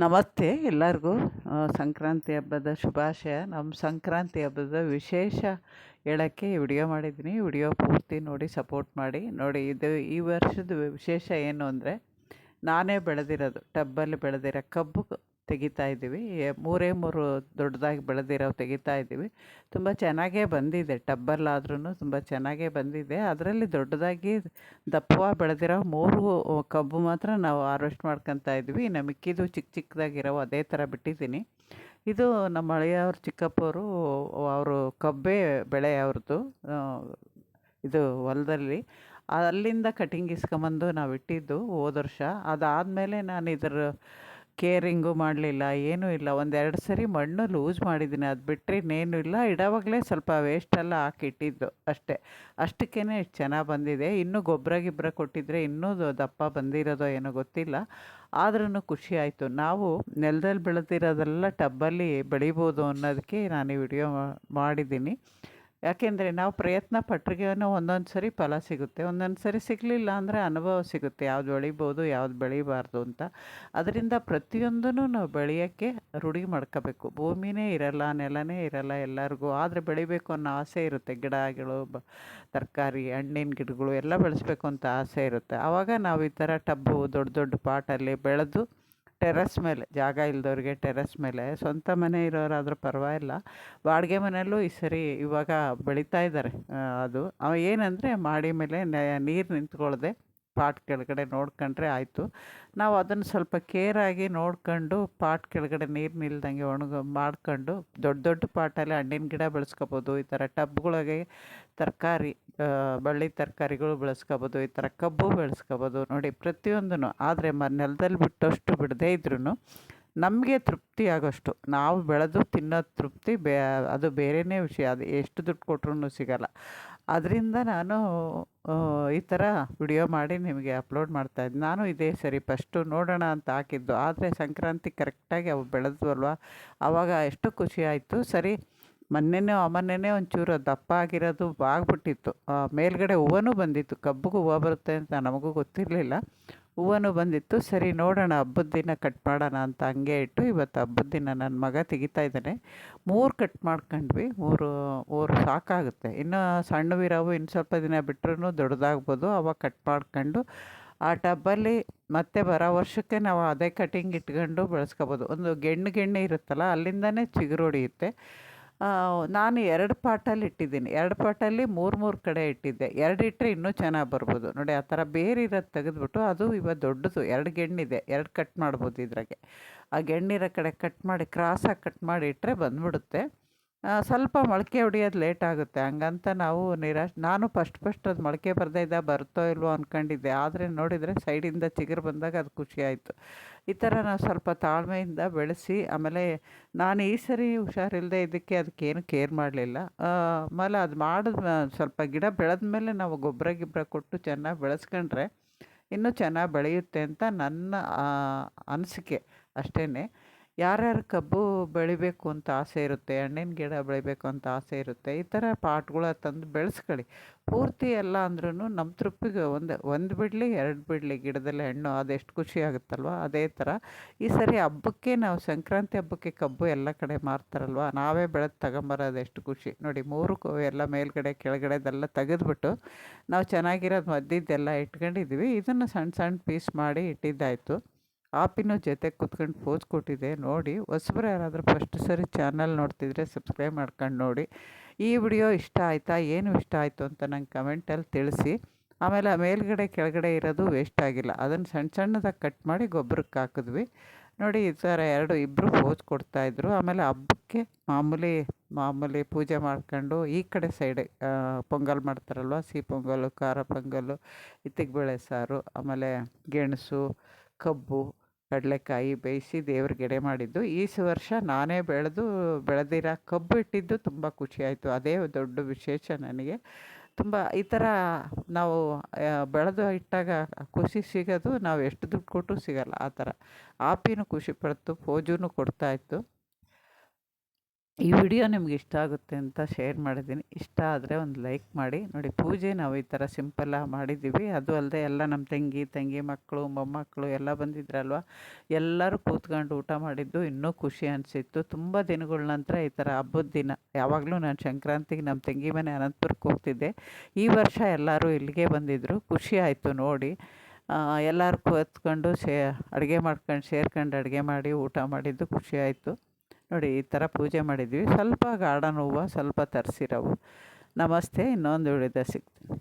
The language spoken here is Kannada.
ನಮಸ್ತೆ ಎಲ್ಲರಿಗೂ. ಸಂಕ್ರಾಂತಿ ಹಬ್ಬದ ಶುಭಾಶಯ. ನಮ್ಮ ಸಂಕ್ರಾಂತಿ ಹಬ್ಬದ ವಿಶೇಷ ಹೇಳೋಕ್ಕೆ ಈ ವಿಡಿಯೋ ಮಾಡಿದ್ದೀನಿ. ವಿಡಿಯೋ ಪೂರ್ತಿ ನೋಡಿ ಸಪೋರ್ಟ್ ಮಾಡಿ. ನೋಡಿ, ಇದು ಈ ವರ್ಷದ ವಿಶೇಷ ಏನು ಅಂದರೆ, ನಾನೇ ಬೆಳೆದಿರೋದು, ಟಬ್ಬಲ್ಲಿ ಬೆಳೆದಿರೋ ಕಬ್ಬು ತೆಗಿತಾ ಇದ್ದೀವಿ. ಮೂರು ದೊಡ್ಡದಾಗಿ ಬೆಳೆದಿರೋ ತೆಗಿತಾ ಇದ್ದೀವಿ. ತುಂಬ ಚೆನ್ನಾಗೇ ಬಂದಿದೆ, ಟಬ್ಬಲ್ಲಾದ್ರೂ ತುಂಬ ಚೆನ್ನಾಗೇ ಬಂದಿದೆ. ಅದರಲ್ಲಿ ದೊಡ್ಡದಾಗಿ ದಪ್ಪವಾಗಿ ಬೆಳೆದಿರೋ 3 ಕಬ್ಬು ಮಾತ್ರ ನಾವು ಹಾರ್ವೆಸ್ಟ್ ಮಾಡ್ಕೊತಾ ಇದ್ವಿ. ಇನ್ನು ಮಿಕ್ಕಿದ್ದು ಚಿಕ್ಕ ಚಿಕ್ಕದಾಗಿರೋ ಅದೇ ಥರ ಬಿಟ್ಟಿದ್ದೀನಿ. ಇದು ನಮ್ಮ ಹಳೆಯವ್ರ ಚಿಕ್ಕಪ್ಪವರು, ಅವರು ಕಬ್ಬೇ ಬೆಳೆ ಅವ್ರದ್ದು, ಇದು ಹೊಲದಲ್ಲಿ. ಅಲ್ಲಿಂದ ಕಟಿಂಗ್ ಇಸ್ಕೊಂಬಂದು ನಾವು ಇಟ್ಟಿದ್ದು ಹೋದ ವರ್ಷ. ಅದಾದಮೇಲೆ ನಾನು ಇದರ ಕೇರಿಂಗು ಮಾಡಲಿಲ್ಲ, ಏನೂ ಇಲ್ಲ. 1-2 ಸರಿ ಮಣ್ಣು ಲೂಸ್ ಮಾಡಿದ್ದೀನಿ, ಅದು ಬಿಟ್ಟರೆ ಇನ್ನೇನು ಇಲ್ಲ. ಇಡೋವಾಗಲೇ ಸ್ವಲ್ಪ ವೇಸ್ಟೆಲ್ಲ ಹಾಕಿ ಇಟ್ಟಿದ್ದು ಅಷ್ಟೇ. ಅಷ್ಟಕ್ಕೇ ಇಷ್ಟು ಚೆನ್ನಾಗಿ ಬಂದಿದೆ. ಇನ್ನೂ ಗೊಬ್ಬರ ಕೊಟ್ಟಿದ್ದರೆ ಇನ್ನೂ ದಪ್ಪ ಬಂದಿರೋದೋ ಏನೋ ಗೊತ್ತಿಲ್ಲ. ಆದ್ರೂ ಖುಷಿ ಆಯಿತು. ನಾವು ನೆಲದಲ್ಲಿ ಬೆಳೆದಿರೋದೆಲ್ಲ ಟಬ್ಬಲ್ಲಿ ಬೆಳಿಬೋದು ಅನ್ನೋದಕ್ಕೆ ನಾನು ಈ ವಿಡಿಯೋ ಮಾಡಿದ್ದೀನಿ. ಯಾಕೆಂದರೆ ನಾವು ಪ್ರಯತ್ನ ಪಟ್ರಿಗೇನೋ ಒಂದೊಂದು ಸರಿ ಫಲ ಸಿಗುತ್ತೆ, ಒಂದೊಂದು ಸರಿ ಸಿಗಲಿಲ್ಲ ಅಂದರೆ ಅನುಭವ ಸಿಗುತ್ತೆ, ಯಾವ್ದು ಬೆಳಿಬೋದು ಯಾವ್ದು ಬೆಳಿಬಾರ್ದು ಅಂತ. ಅದರಿಂದ ಪ್ರತಿಯೊಂದೂ ನಾವು ಬೆಳೆಯೋಕ್ಕೆ ರೂಢಿ ಮಾಡ್ಕೋಬೇಕು. ಭೂಮಿನೇ ಇರಲ್ಲ, ನೆಲನೇ ಇರಲ್ಲ ಎಲ್ಲರಿಗೂ, ಆದರೆ ಬೆಳಿಬೇಕು ಅನ್ನೋ ಆಸೆ ಇರುತ್ತೆ. ಗಿಡಗಳು, ತರಕಾರಿ, ಹಣ್ಣಿನ ಗಿಡಗಳು ಎಲ್ಲ ಬೆಳೆಸ್ಬೇಕು ಅಂತ ಆಸೆ ಇರುತ್ತೆ. ಆವಾಗ ನಾವು ಈ ಥರ ಟಬ್ಬು ದೊಡ್ಡ ದೊಡ್ಡ ಪಾಟಲ್ಲಿ ಬೆಳೆದು ಟೆರೆಸ್ ಮೇಲೆ, ಜಾಗ ಇಲ್ದವ್ರಿಗೆ ಟೆರೆಸ್ ಮೇಲೆ, ಸ್ವಂತ ಮನೆ ಇರೋರಾದರೂ ಪರವಾಗಿಲ್ಲ, ಬಾಡಿಗೆ ಮನೆಯಲ್ಲೂ ಈ ಸರಿ ಇವಾಗ ಬೆಳೀತಾ ಇದ್ದಾರೆ. ಅದು ಏನಂದರೆ ಮಾಡಿ ಮೇಲೆ ನೀರು ನಿಂತ್ಕೊಳ್ಳದೆ ಪಾಟ್ ಕೆಳಗಡೆ ನೋಡ್ಕೊಂಡ್ರೆ ಆಯಿತು. ನಾವು ಅದನ್ನು ಸ್ವಲ್ಪ ಕೇರಾಗಿ ನೋಡ್ಕೊಂಡು ಪಾಟ್ ಕೆಳಗಡೆ ನೀರು ನಿಲ್ದಂಗೆ ಮಾಡ್ಕೊಂಡು ದೊಡ್ಡ ದೊಡ್ಡ ಪಾಟಲ್ಲಿ ಹಣ್ಣಿನ ಗಿಡ ಬೆಳೆಸ್ಕೊಬೋದು. ಈ ಥರ ಟಬ್ಗಳಿಗೆ ತರಕಾರಿ, ಬಳ್ಳಿ ತರಕಾರಿಗಳು ಬೆಳೆಸ್ಕೊಬೋದು. ಈ ಥರ ಕಬ್ಬು ಬೆಳೆಸ್ಕೊಬೋದು. ನೋಡಿ, ಪ್ರತಿಯೊಂದೂ. ಆದರೆ ನೆಲದಲ್ಲಿ ಬಿಟ್ಟಷ್ಟು ಬಿಡದೇ ಇದ್ರೂ ನಮಗೆ ತೃಪ್ತಿ ಆಗೋಷ್ಟು ನಾವು ಬೆಳೆದು ತಿನ್ನೋ ತೃಪ್ತಿ ಅದು ಬೇರೆಯೇ ವಿಷಯ. ಅದು ಎಷ್ಟು ದುಡ್ಡು ಕೊಟ್ರೂ ಸಿಗೋಲ್ಲ. ಅದರಿಂದ ನಾನು ಈ ಥರ ವಿಡಿಯೋ ಮಾಡಿ ನಿಮಗೆ ಅಪ್ಲೋಡ್ ಮಾಡ್ತಾಯಿದ್ದೆ. ನಾನು ಇದೇ ಸರಿ ಫಸ್ಟು ನೋಡೋಣ ಅಂತ ಹಾಕಿದ್ದು, ಆದರೆ ಸಂಕ್ರಾಂತಿ ಕರೆಕ್ಟಾಗಿ ಅವು ಬೆಳೆದ್ವಲ್ವ, ಆವಾಗ ಎಷ್ಟು ಖುಷಿ ಆಯಿತು. ಸರಿ, ಮೊನ್ನೆನೇ ಒಂಚೂರು ದಪ್ಪ ಆಗಿರೋದು ಬಾಗ್ಬಿಟ್ಟಿತ್ತು. ಮೇಲ್ಗಡೆ ಹೂವನೂ ಬಂದಿತ್ತು. ಕಬ್ಬಿಗೂ ಹೂವು ಬರುತ್ತೆ ಅಂತ ನಮಗೂ ಗೊತ್ತಿರಲಿಲ್ಲ. ಹೂವನೂ ಬಂದಿತ್ತು. ಸರಿ, ನೋಡೋಣ, ಹಬ್ಬದ ದಿನ ಕಟ್ ಮಾಡೋಣ ಅಂತ ಹಂಗೆ ಇಟ್ಟು, ಇವತ್ತು ಹಬ್ಬದ ದಿನ ನನ್ನ ಮಗ ತೆಗಿತಾ ಇದ್ದಾನೆ. 3 ಕಟ್ ಮಾಡ್ಕೊಂಡ್ವಿ. 3 ಸಾಕಾಗುತ್ತೆ. ಇನ್ನು ಸಣ್ಣವಿರೋವು ಇನ್ನು ಸ್ವಲ್ಪ ದಿನ ಬಿಟ್ರೂ ದೊಡ್ಡದಾಗ್ಬೋದು. ಅವಾಗ ಕಟ್ ಮಾಡ್ಕೊಂಡು ಆ ಟಬ್ಬಲ್ಲಿ ಮತ್ತೆ ಬರೋ ವರ್ಷಕ್ಕೆ ನಾವು ಅದೇ ಕಟಿಂಗ್ ಇಟ್ಕೊಂಡು ಬೆಳೆಸ್ಕೊಬೋದು. ಒಂದು ಗೆಣ್ಣು ಇರುತ್ತಲ್ಲ, ಅಲ್ಲಿಂದನೇ ಚಿಗುರು ಹೊಡಿಯುತ್ತೆ. ನಾನು 2 ಪಾಟಲ್ಲಿ ಇಟ್ಟಿದ್ದೀನಿ. 2 ಪಾಟಲ್ಲಿ 3 ಕಡೆ ಇಟ್ಟಿದ್ದೆ. 2 ಇಟ್ಟರೆ ಇನ್ನೂ ಚೆನ್ನಾಗಿ ಬರ್ಬೋದು. ನೋಡಿ, ಆ ಥರ ಬೇರಿರೋದು ತೆಗೆದ್ಬಿಟ್ಟು, ಅದು ಇವಾಗ ದೊಡ್ಡದು 2 ಗೆಣ್ಣಿದೆ, 2 ಕಟ್ ಮಾಡ್ಬೋದು ಇದ್ರಾಗೆ. ಆ ಗೆಣ್ಣಿರೋ ಕಡೆ ಕಟ್ ಮಾಡಿ ಕ್ರಾಸಾಗಿ ಕಟ್ ಮಾಡಿ ಇಟ್ಟರೆ ಬಂದ್ಬಿಡುತ್ತೆ. ಸ್ವಲ್ಪ ಮೊಳಕೆ ಹೊಡಿಯೋದು ಲೇಟ್ ಆಗುತ್ತೆ. ಹಂಗಂತ ನಾವು ನಾನು ಫಸ್ಟ್ ಅದು ಮೊಳಕೆ ಬರುತ್ತೋ ಇಲ್ವೋ ಅಂದ್ಕೊಂಡಿದ್ದೆ. ಆದರೆ ನೋಡಿದರೆ ಸೈಡಿಂದ ಚಿಗುರು ಬಂದಾಗ ಅದು ಖುಷಿ ಆಯಿತು. ಈ ಥರ ನಾವು ಸ್ವಲ್ಪ ತಾಳ್ಮೆಯಿಂದ ಬೆಳೆಸಿ, ಆಮೇಲೆ ನಾನು ಈ ಸರಿ ಹುಷಾರಿಲ್ಲದೆ ಇದಕ್ಕೆ ಅದಕ್ಕೇನು ಕೇರ್ ಮಾಡಲಿಲ್ಲ. ಆಮೇಲೆ ಅದು ಸ್ವಲ್ಪ ಗಿಡ ಬೆಳೆದ ಮೇಲೆ ನಾವು ಗೊಬ್ಬರ ಕೊಟ್ಟು ಚೆನ್ನಾಗಿ ಬೆಳೆಸ್ಕೊಂಡ್ರೆ ಇನ್ನೂ ಚೆನ್ನಾಗಿ ಬೆಳೆಯುತ್ತೆ ಅಂತ ನನ್ನ ಅನಿಸಿಕೆ ಅಷ್ಟೇ. ಯಾರ್ಯಾರು ಕಬ್ಬು ಬೆಳಿಬೇಕು ಅಂತ ಆಸೆ ಇರುತ್ತೆ, ಹಣ್ಣಿನ ಗಿಡ ಬೆಳಿಬೇಕು ಅಂತ ಆಸೆ ಇರುತ್ತೆ, ಈ ಥರ ಪಾಟ್ಗಳ ತಂದು ಬೆಳೆಸ್ಕೊಳ್ಳಿ. ಪೂರ್ತಿ ಎಲ್ಲ ಅಂದ್ರೂ ನಮ್ಮ ತೃಪ್ತಿಗೆ ಒಂದು ಬಿಡಲಿ 2 ಬಿಡಲಿ ಗಿಡದಲ್ಲಿ ಹಣ್ಣು, ಅದೆಷ್ಟು ಖುಷಿ ಆಗುತ್ತಲ್ವ. ಅದೇ ಥರ ಈ ಸರಿ ಹಬ್ಬಕ್ಕೆ, ನಾವು ಸಂಕ್ರಾಂತಿ ಹಬ್ಬಕ್ಕೆ ಕಬ್ಬು ಎಲ್ಲ ಕಡೆ ಮಾರ್ತಾರಲ್ವ, ನಾವೇ ಬೆಳೆದು ತಗೊಂಬರೋದು ಎಷ್ಟು ಖುಷಿ. ನೋಡಿ, 3 ಎಲ್ಲ ಮೇಲ್ಗಡೆ ಕೆಳಗಡೆದೆಲ್ಲ ತೆಗೆದ್ಬಿಟ್ಟು ನಾವು ಚೆನ್ನಾಗಿರೋದು ಮದ್ದಿದ್ದೆಲ್ಲ ಇಟ್ಕೊಂಡಿದ್ವಿ. ಇದನ್ನು ಸಣ್ಣ ಸಣ್ಣ ಪೀಸ್ ಮಾಡಿ ಇಟ್ಟಿದ್ದಾಯಿತು. ಆಪಿನೂ ಜೊತೆ ಕೂತ್ಕೊಂಡು ಪೋಸ್ ಕೊಟ್ಟಿದೆ. ನೋಡಿ, ಹೊಸಬ್ರು ಯಾರಾದರೂ ಫಸ್ಟ್ ಸರಿ ಚಾನಲ್ ನೋಡ್ತಿದ್ರೆ ಸಬ್ಸ್ಕ್ರೈಬ್ ಮಾಡ್ಕೊಂಡು ನೋಡಿ. ಈ ವಿಡಿಯೋ ಇಷ್ಟ ಆಯಿತಾ, ಏನು ಇಷ್ಟ ಆಯಿತು ಅಂತ ನಂಗೆ ಕಮೆಂಟಲ್ಲಿ ತಿಳಿಸಿ. ಆಮೇಲೆ ಮೇಲ್ಗಡೆ ಕೆಳಗಡೆ ಇರೋದು ವೇಸ್ಟ್ ಆಗಿಲ್ಲ, ಅದನ್ನು ಸಣ್ಣದಾಗಿ ಕಟ್ ಮಾಡಿ ಗೊಬ್ಬರಕ್ಕೆ ಹಾಕಿದ್ವಿ. ನೋಡಿ, ಈ ಥರ ಇಬ್ಬರು ಪೋಸ್ ಕೊಡ್ತಾಯಿದ್ರು. ಆಮೇಲೆ ಹಬ್ಬಕ್ಕೆ ಮಾಮೂಲಿ ಪೂಜೆ ಮಾಡ್ಕೊಂಡು ಈ ಕಡೆ ಸೈಡ್ ಪೊಂಗಲ್ ಮಾಡ್ತಾರಲ್ವ, ಸಿಹಿ ಪೊಂಗಲ್ಲು, ಖಾರ ಪೊಂಗಲ್ಲು, ಇತ್ತಿಗೆ ಸಾರು, ಆಮೇಲೆ ಗೆಣಸು, ಕಬ್ಬು, ಕಡಲೆಕಾಯಿ ಬೇಯಿಸಿ ದೇವ್ರಿಗೆ ಎಡೆ ಮಾಡಿದ್ದು. ಈ ವರ್ಷ ನಾನೇ ಬೆಳೆದಿರೋ ಕಬ್ಬು ಇಟ್ಟಿದ್ದು ತುಂಬ ಖುಷಿಯಾಯಿತು. ಅದೇ ದೊಡ್ಡ ವಿಶೇಷ ನನಗೆ. ತುಂಬ ಈ ಥರ ನಾವು ಬೆಳೆದು ಇಟ್ಟಾಗ ಖುಷಿ ಸಿಗೋದು ನಾವು ಎಷ್ಟು ದುಡ್ಡು ಕೊಟ್ಟು ಸಿಗೋಲ್ಲ. ಆ ಥರ ಆಪಿನೂ ಖುಷಿ ಪಡ್ತು, ಪೋಜುನೂ ಕೊಡ್ತಾಯಿತ್ತು. ಈ ವಿಡಿಯೋ ನಿಮ್ಗೆ ಇಷ್ಟ ಆಗುತ್ತೆ ಅಂತ ಶೇರ್ ಮಾಡಿದ್ದೀನಿ. ಇಷ್ಟ ಆದರೆ ಒಂದು ಲೈಕ್ ಮಾಡಿ. ನೋಡಿ ಪೂಜೆ ನಾವು ಈ ಥರ ಸಿಂಪಲ್ಲಾಗಿ ಮಾಡಿದ್ದೀವಿ. ಅದು ಅಲ್ಲದೆ ಎಲ್ಲ ನಮ್ಮ ತಂಗಿ ಮಕ್ಕಳು ಮೊಮ್ಮಕ್ಕಳು ಎಲ್ಲ ಬಂದಿದ್ರಲ್ವ, ಎಲ್ಲರೂ ಕೂತ್ಕೊಂಡು ಊಟ ಮಾಡಿದ್ದು ಇನ್ನೂ ಖುಷಿ ಅನಿಸಿತ್ತು. ತುಂಬ ದಿನಗಳ ನಂತರ ಈ ಥರ ಹಬ್ಬದ ದಿನ, ಯಾವಾಗಲೂ ನಾನು ಸಂಕ್ರಾಂತಿಗೆ ನಮ್ಮ ತಂಗಿ ಮನೆ ಅನಂತಪುರಕ್ಕೆ ಹೋಗ್ತಿದ್ದೆ. ಈ ವರ್ಷ ಎಲ್ಲರೂ ಇಲ್ಲಿಗೆ ಬಂದಿದ್ದರು. ಖುಷಿ ಆಯಿತು ನೋಡಿ. ಎಲ್ಲರೂ ಕೂತ್ಕೊಂಡು ಅಡುಗೆ ಮಾಡ್ಕೊಂಡು ಸೇರ್ಕೊಂಡು ಅಡುಗೆ ಮಾಡಿ ಊಟ ಮಾಡಿದ್ದು ಖುಷಿ ಆಯಿತು. ನೋಡಿ ಈ ಥರ ಪೂಜೆ ಮಾಡಿದ್ವಿ. ಸ್ವಲ್ಪ ಗಾರ್ಡನ್ ಹೂವು ಸ್ವಲ್ಪ ತರಿಸಿರೋವು. ನಮಸ್ತೆ, ಇನ್ನೊಂದು ವಿಡಿಯೋದಲ್ಲಿ ಸಿಗ್ತೀನಿ.